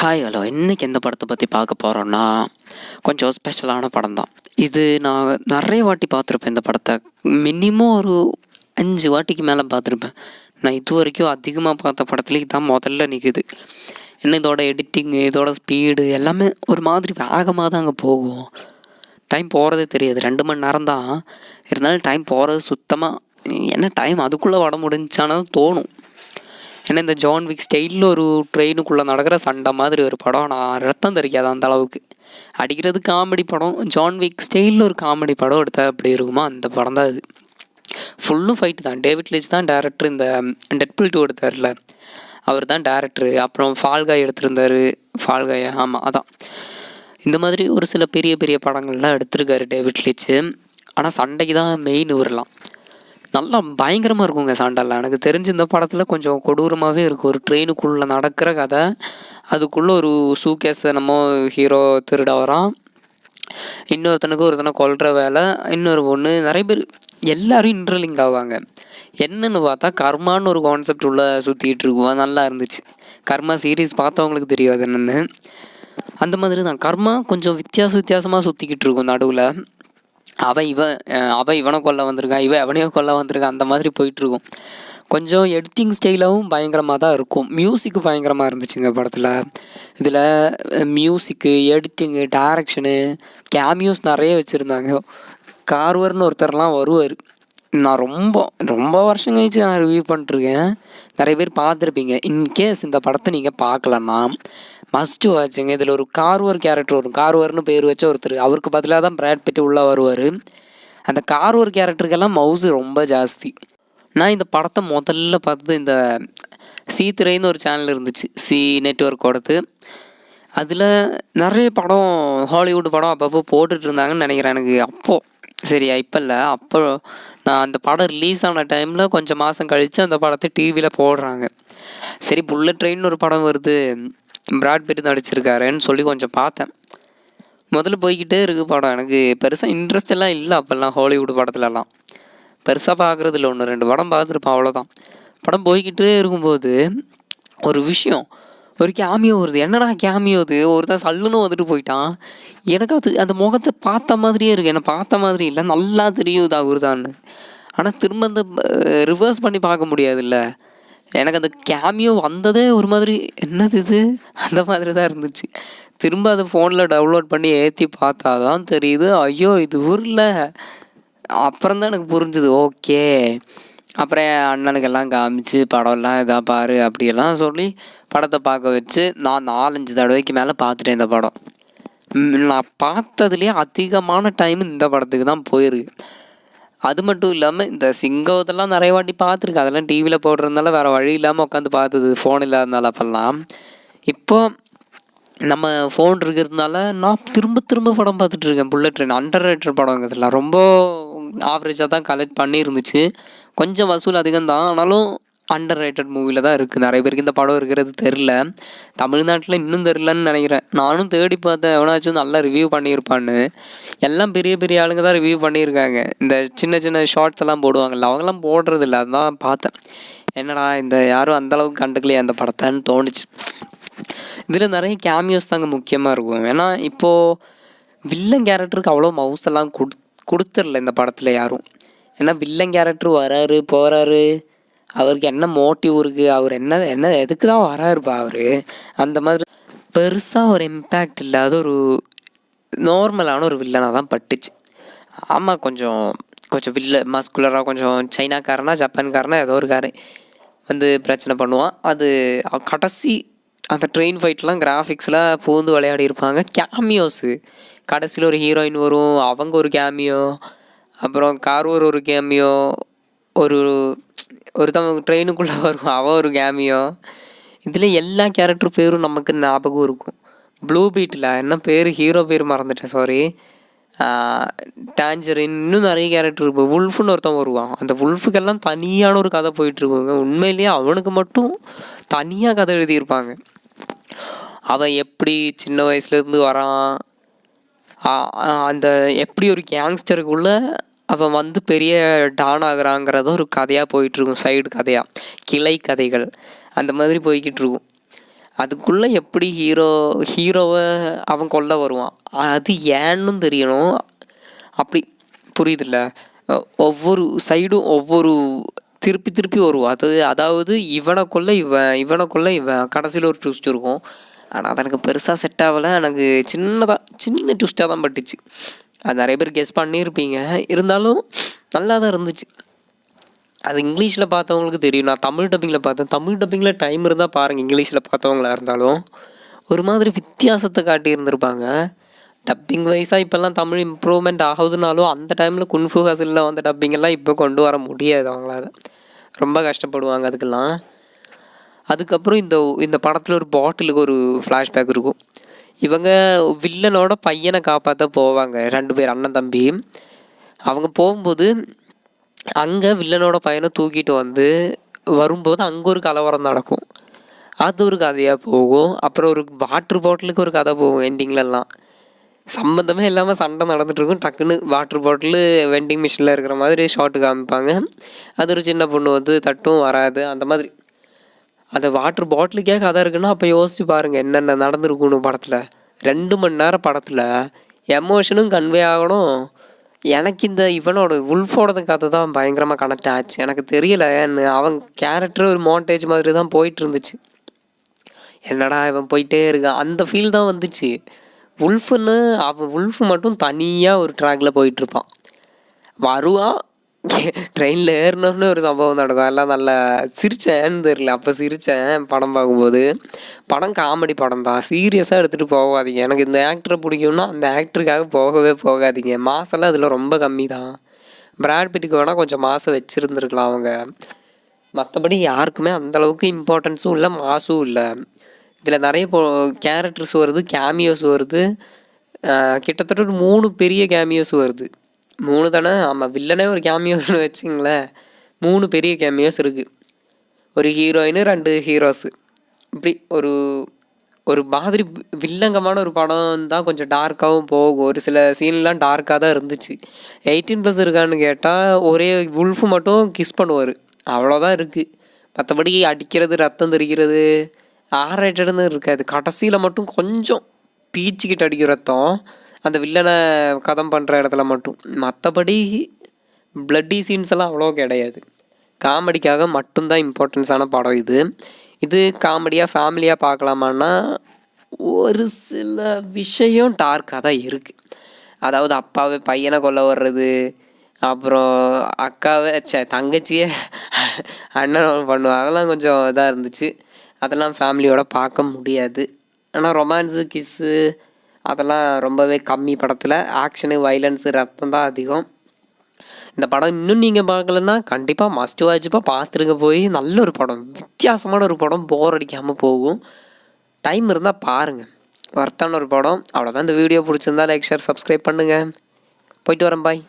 Hi hello, இன்றைக்கி எந்த படத்தை பற்றி பார்க்க போகிறோன்னா கொஞ்சம் ஸ்பெஷலான படம் தான் இது. நான் நிறைய வாட்டி பார்த்துருப்பேன் இந்த படத்தை. மினிமம் ஒரு 5 வாட்டிக்கு மேலே பார்த்துருப்பேன். நான் இது வரைக்கும் அதிகமாக பார்த்த படத்துல இதுதான் முதல்ல நிற்குது. என்ன இதோட எடிட்டிங்கு, இதோட ஸ்பீடு எல்லாமே ஒரு மாதிரி வேகமாக தான் அங்கே போகும். டைம் போகிறதே தெரியாது. 2 மணி நேரம் தான் இருந்தாலும் டைம் போகிறது சுத்தமாக என்ன டைம் அதுக்குள்ளே வட முடிஞ்சானு தோணும். ஏன்னா இந்த ஜான் விக் ஸ்டைலில் ஒரு ட்ரெயினுக்குள்ளே நடக்கிற சண்டை மாதிரி ஒரு படம். நான் ரத்தம் தெரிக்காது அந்த அளவுக்கு. அடிக்கிறது காமெடி படம். ஜான் விக் ஸ்டைலில் ஒரு காமெடி படம் எடுத்தால் எப்படி இருக்குமோ அந்த படம் தான் இது. ஃபுல்லும் ஃபைட்டு தான். டேவிட் லிஞ்ச் தான் டேரக்டர். இந்த டெட்புல் 2 எடுத்தார்ல அவர் தான் டேரக்டரு. அப்புறம் ஃபால்காய் எடுத்திருந்தார். ஃபால்காயா, ஆமாம் அதான். இந்த மாதிரி ஒரு சில பெரிய பெரிய படங்கள்லாம் எடுத்திருக்காரு டேவிட் லிஞ்ச். ஆனால் சண்டைக்கு தான் மெயின் வரலாம். நல்லா பயங்கரமாக இருக்குங்க சண்டைலாம். எனக்கு தெரிஞ்சு இந்த படத்தில் கொஞ்சம் கொடூரமாகவே இருக்கும். ஒரு ட்ரெயினுக்குள்ளே நடக்கிற கதை, அதுக்குள்ளே ஒரு சூக்கேஸை நம்ம ஹீரோ திருட வரான், இன்னொருத்தனுக்கு ஒருத்தனை கொல்ற வேலை, இன்னொரு பொண்ணு, நிறைய பேர் எல்லோரும் இன்டர்லிங்க் ஆவாங்க. என்னென்னு பார்த்தா கர்மான்னு ஒரு கான்செப்ட் உள்ள சுற்றிக்கிட்டு இருக்கும். நல்லா இருந்துச்சு. கர்மா சீரீஸ் பார்த்தவங்களுக்கு தெரியாது என்னென்னு. அந்த மாதிரி தான் கர்மா கொஞ்சம் வித்தியாசமாக சுற்றிக்கிட்டு இருக்கும். நடுவில் அவன் இவனை கொல்ல வந்திருக்கான், இவன் எவனையோ கொல்ல வந்திருக்கான், அந்த மாதிரி போயிட்டுருக்கும். கொஞ்சம் எடிட்டிங் ஸ்டைலாகவும் பயங்கரமாக தான் இருக்கும். மியூசிக்கு பயங்கரமாக இருந்துச்சுங்க படத்தில். இதில் மியூசிக்கு, எடிட்டிங்கு, டைரக்ஷனு, கேமியோஸ் நிறைய வச்சுருந்தாங்க. கார்வர்னு ஒருத்தர்லாம் வருவார். நான் ரொம்ப வருஷம் கழிச்சு நான் ரிவ்யூ பண்ணிட்டுருக்கேன். நிறைய பேர் பார்த்துருப்பீங்க. இன்கேஸ் இந்த படத்தை நீங்கள் பார்க்கலன்னா மஸ்ட்டு வாட்சுங்க. இதில் ஒரு கார்வர் கேரக்டர் வரும். கார்வர்னு பேர் வச்ச ஒருத்தர். அவருக்கு பதிலாக தான் பிராட் பிட் உள்ளே வருவார். அந்த கார்வர் கேரக்டருக்கெல்லாம் மவுஸு ரொம்ப ஜாஸ்தி. நான் இந்த படத்தை முதல்ல பார்த்தது இந்த C3ன்னு ஒரு சேனல் இருந்துச்சு, சி நெட்வொர்க்கோடது. அதில் நிறைய படம், ஹாலிவுட் படம் அப்பப்போ போட்டுட்டு இருந்தாங்கன்னு நினைக்கிறேன். எனக்கு அப்போது சரியா இப்போ இல்லை, அப்போ நான் அந்த படம் ரிலீஸ் ஆன டைமில் கொஞ்சம் மாதம் கழித்து அந்த படத்தை டிவியில் போடுறாங்க. சரி, புல்லட் ட்ரெயின்னு ஒரு படம் வருது, பிராட் பிட் நடிச்சிருக்காருன்னு சொல்லி கொஞ்சம் பார்த்தேன். முதல்ல போய்கிட்டே இருக்குது படம். எனக்கு பெருசாக இன்ட்ரெஸ்ட் எல்லாம் இல்லை அப்போல்லாம். ஹாலிவுட் படத்துலலாம் பெருசாக பார்க்குறது இல்லை. 1-2 படம் பார்த்துருப்பேன், அவ்வளோதான். படம் போய்கிட்டே இருக்கும்போது ஒரு விஷயம், ஒரு கேமியோ வருது. என்னடா கேமியோ அது? ஒருத்தன் சல்லுன்னு வந்துட்டு போயிட்டான். எனக்கு அது அந்த முகத்தை பார்த்த மாதிரியே இருக்குது. என்னை பார்த்த மாதிரி இல்லை, நல்லா தெரியும் இது அவர் தான்னு. ஆனால் திரும்ப அந்த ரிவர்ஸ் பண்ணி பார்க்க முடியாதுல்ல. எனக்கு அந்த கேமியோ வந்ததே ஒரு மாதிரி என்னது இது அந்த மாதிரி தான் இருந்துச்சு. திரும்ப அதை ஃபோனில் டவுன்லோட் பண்ணி ஏற்றி பார்த்தா தான் தெரியுது, ஐயோ இது ஊரில். அப்புறம் தான் எனக்கு புரிஞ்சுது. ஓகே. அப்புறம் என் அண்ணனுக்கெல்லாம் காமிச்சு படம்லாம் இதாக பாரு அப்படியெல்லாம் சொல்லி படத்தை பார்க்க வச்சு நான் 4-5 தடவைக்கு மேலே பார்த்துட்டேன் இந்த படம். நான் பார்த்ததுலேயே அதிகமான டைம் இந்த படத்துக்கு தான் போயிருக்கு. அது மட்டும் இல்லாமல் இந்த சிங்கத்தெல்லாம் நிறைய வாட்டி பார்த்துருக்கு. அதெல்லாம் டிவியில் போடுறதுனால வேறு வழி இல்லாமல் உட்காந்து பார்த்தது, ஃபோன் இல்லாதனால. அப்போல்லாம் இப்போ நம்ம ஃபோன் இருக்கிறதுனால நான் திரும்ப படம் பார்த்துட்ருக்கேன். புல்லட் ட்ரெயின் அண்டர் ரேட்டட் படங்கிறதுல ரொம்ப ஆவரேஜாக தான் கலெக்ட் பண்ணியிருந்துச்சு. கொஞ்சம் வசூல் அதிகம் தான், ஆனாலும் அண்டர் ரேட்டட் மூவியில் தான் இருக்குது. நிறைய பேருக்கு இந்த படம் இருக்கிறது தெரில. தமிழ்நாட்டில் இன்னும் தெரிலன்னு நினைக்கிறேன். நானும் தேடி பார்த்தேன் எவனாச்சும் நல்லா ரிவ்யூ பண்ணியிருப்பான்னு. எல்லாம் பெரிய பெரிய ஆளுங்க தான் ரிவ்யூ பண்ணியிருக்காங்க. இந்த சின்ன ஷார்ட்ஸ் எல்லாம் போடுவாங்கள்ல, அவங்களாம் போடுறதில்ல. அதுதான் பார்த்தேன். என்னடா இந்த யாரும் அந்தளவுக்கு கண்டுக்கலையே அந்த படத்தைன்னு தோணுச்சு. இதில் நிறைய கேமியோஸ் தாங்க முக்கியமாக இருக்கும். ஏன்னா இப்போது வில்லன் கேரக்டருக்கு அவ்வளோ மவுஸ் எல்லாம் கொடுத்துடல இந்த படத்தில் யாரும். ஏன்னா வில்லன் கேரக்டர் வராரு போகிறாரு, அவருக்கு என்ன மோட்டிவ் இருக்குது, அவர் என்ன எதுக்கு தான் வராருப்பா அவர், அந்த மாதிரி பெருசாக ஒரு இம்பேக்ட் இல்லாத ஒரு நார்மலான ஒரு வில்லனாக தான் பட்டுச்சு. ஆமாம், கொஞ்சம் மஸ்குலராக, கொஞ்சம் சைனாக்காரனா ஜப்பான்காரனா ஏதோ ஒரு காரை வந்து பிரச்சனை பண்ணுவான். அது கடைசி அந்த ட்ரெயின் ஃபைட்லாம் கிராஃபிக்ஸில் பூந்து விளையாடி இருப்பாங்க. கேமியோஸு கடைசியில் ஒரு ஹீரோயின் வரும், அவங்க ஒரு கேமியோ, அப்புறம் கார்வர் ஒரு கேமியோ, ஒருத்தவங்க ட்ரெயினுக்குள்ளே வரும், அவன் ஒரு கேமியோ. இதில் எல்லா கேரக்டர் பேரும் நமக்கு ஞாபகம் இருக்கும். ப்ளூ பீட்டில் என்ன பேர், ஹீரோ பேர் மறந்துட்டேன், சாரி. டான்ஜரின், இன்னும் நிறைய கேரக்டர் இருக்கும். உல்ஃப்னு ஒருத்தன் வருவான். அந்த உல்ஃபுக்கெல்லாம் தனியான ஒரு கதை போயிட்டுருக்குங்க. உண்மையிலேயே அவனுக்கு மட்டும் தனியாக கதை எழுதியிருப்பாங்க. அவன் எப்படி சின்ன வயசுலேருந்து வரான், அந்த எப்படி ஒரு கேங்ஸ்டருக்குள்ளே அவன் வந்து பெரிய டான் ஆகுறாங்கிறத ஒரு கதையாக போயிட்டுருக்கும். சைடு கதையாக, கிளை கதைகள் அந்த மாதிரி போய்கிட்டு இருக்கும். அதுக்குள்ளே எப்படி ஹீரோவை அவன் கொல்ல வருவான், அது ஏன்னும் தெரியணும். அப்படி புரியுதுல்ல, ஒவ்வொரு சைடும் ஒவ்வொரு திருப்பி திருப்பி வருவோம். அதாவது இவனை கொல்ல இவன் கடைசியில் ஒரு ட்விஸ்ட் இருக்கும். ஆனால் அது எனக்கு பெருசாக செட் ஆகலை. எனக்கு சின்ன ட்விஸ்ட்டாக தான் பட்டுச்சு. அது நிறைய பேர் கெஸ் பண்ணியிருப்பீங்க, இருந்தாலும் நல்லா தான் இருந்துச்சு. அது இங்கிலீஷில் பார்த்தவங்களுக்கு தெரியும். நான் தமிழ் டப்பிங்கில் பார்த்தேன். தமிழ் டப்பிங்கில் டைம் இருந்தால் பாருங்கள். இங்கிலீஷில் பார்த்தவங்களா இருந்தாலும் ஒரு மாதிரி வித்தியாசத்தை காட்டி இருந்திருப்பாங்க. டப்பிங் வைஸாக இப்போல்லாம் தமிழ் இம்ப்ரூவ்மெண்ட் ஆகுதுனாலும் அந்த டைமில் குன்ஃபு ஹசிலில் வந்த டப்பிங்கெல்லாம் இப்போ கொண்டு வர முடியாது. அவங்களால ரொம்ப கஷ்டப்படுவாங்க அதுக்கெல்லாம். அதுக்கப்புறம் இந்த படத்தில் ஒரு பாட்டிலுக்கு ஒரு ஃப்ளாஷ்பேக் இருக்கும். இவங்க வில்லனோட பையனை காப்பாற்ற போவாங்க, 2 பேர் அண்ணன் தம்பி. அவங்க போகும்போது அங்கே வில்லனோட பையனை தூக்கிட்டு வரும்போது அங்கே ஒரு கலவரம் நடக்கும். அது ஒரு கதையாக போகும். அப்புறம் ஒரு வாட்ரு பாட்டிலுக்கு ஒரு கதை போகும். எண்டிங்லலாம் சம்மந்தமே இல்லாமல் சண்டை நடந்துகிட்ருக்கும். டக்குன்னு வாட்ரு பாட்டிலு வெண்டிங் மிஷினில் இருக்கிற மாதிரி ஷார்ட்டு காமிப்பாங்க. அது ஒரு சின்ன பொண்ணு தட்டும் வராது. அந்த மாதிரி அந்த வாட்ரு பாட்டிலுக்கே கதை இருக்குன்னா அப்போ யோசிச்சு பாருங்கள் என்னென்ன நடந்துருக்குன்னு. படத்தில் 2 மணி நேரம் படத்தில் எமோஷனும் கன்வே ஆகணும். எனக்கு இந்த இவனோட உல்ஃபோட கதை தான் பயங்கரமாக கனெக்ட் ஆச்சு. எனக்கு தெரியல, அவன் கேரக்டர் ஒரு மோண்டேஜ் மாதிரி தான் போயிட்டு இருந்துச்சு. என்னடா இவன் போயிட்டே இருக்கான் அந்த ஃபீல் தான் வந்துச்சு. உல்ஃபு மட்டும் தனியாக ஒரு ட்ராக்கில் போயிட்டுருப்பான். வருவான், ட்ரெயினில் ஏறினோன்னு ஒரு சம்பவம் நடக்கும். எல்லாம் நல்லா சிரித்தேன்னு தெரியல. அப்போ சிரித்தேன் படம் பார்க்கும்போது. படம் காமெடி படம் தான், சீரியஸாக எடுத்துகிட்டு போகாதீங்க. எனக்கு இந்த ஆக்டரை பிடிக்கும்னா அந்த ஆக்டருக்காக போகவே போகாதீங்க. மாசெல்லாம் அதில் ரொம்ப கம்மி தான். பிராட் பிட்டுக்கு வேணால் கொஞ்சம் மாதம் வச்சுருந்துருக்கலாம் அவங்க. மற்றபடி யாருக்குமே அந்தளவுக்கு இம்பார்ட்டன்ஸும் இல்லை, மாசும் இல்லை. இதில் நிறைய கேரக்டர்ஸ் வருது, கேமியோஸ் வருது. கிட்டத்தட்ட ஒரு 3 பெரிய கேமியோஸ் வருது. 3 தானே? ஆமாம், வில்லனே ஒரு கேமியோன்னு வச்சிங்களேன். 3 பெரிய கேமியோஸ் இருக்குது. ஒரு ஹீரோயின், 2 ஹீரோஸு. இப்படி ஒரு மாதிரி வில்லங்கமான ஒரு படம் தான். கொஞ்சம் டார்க்காகவும் போகும். ஒரு சில சீன்லாம் டார்க்காக தான் இருந்துச்சு. 18+ இருக்கான்னு கேட்டால் ஒரே உல்ஃபு மட்டும் கிஸ் பண்ணுவார், அவ்வளோதான் இருக்குது. மற்றபடி அடிக்கிறது, ரத்தம் தெரிக்கிறது, ஆர்ரேட்டட்னு இருக்காது. கடைசியில் மட்டும் கொஞ்சம் பீச்சிக்கிட்டு அடிக்கிற ரத்தம் அந்த வில்லனை கதம் பண்ணுற இடத்துல மட்டும். மற்றபடி பிளட்டி சீன்ஸ் எல்லாம் அவ்வளோ கிடையாது. காமெடிக்காக மட்டும்தான் இம்பார்ட்டன்ஸான படம் இது காமெடியாக ஃபேமிலியாக பார்க்கலாமான்னா ஒரு சில விஷயம் டார்க்காக தான் இருக்குது. அதாவது அப்பாவே பையனை கொல்ல வர்றது, அப்புறம் அக்காவை தங்கச்சியே அண்ணன் பண்ணுவாங்க, அதெல்லாம் கொஞ்சம் இதாக இருந்துச்சு. அதெல்லாம் ஃபேமிலியோட பார்க்க முடியாது. ஆனால் ரொமான்ஸு, கிஸ்ஸு அதெல்லாம் ரொம்பவே கம்மி படத்தில். ஆக்ஷனு, வைலன்ஸு, ரத்தம் தான் அதிகம். இந்த படம் இன்னும் நீங்கள் பார்க்கலன்னா கண்டிப்பாக மஸ்ட் வாட்ச்ப்பாக பார்த்துருங்க. போய் நல்ல ஒரு படம், வித்தியாசமான ஒரு படம், போர் அடிக்காமல் போகும். டைம் இருந்தால் பாருங்கள், ஒர்த்தான ஒரு படம். அவ்வளோதான். இந்த வீடியோ பிடிச்சிருந்தா லைக், ஷேர், சப்ஸ்கிரைப் பண்ணுங்கள். போயிட்டு வரேன், பாய்.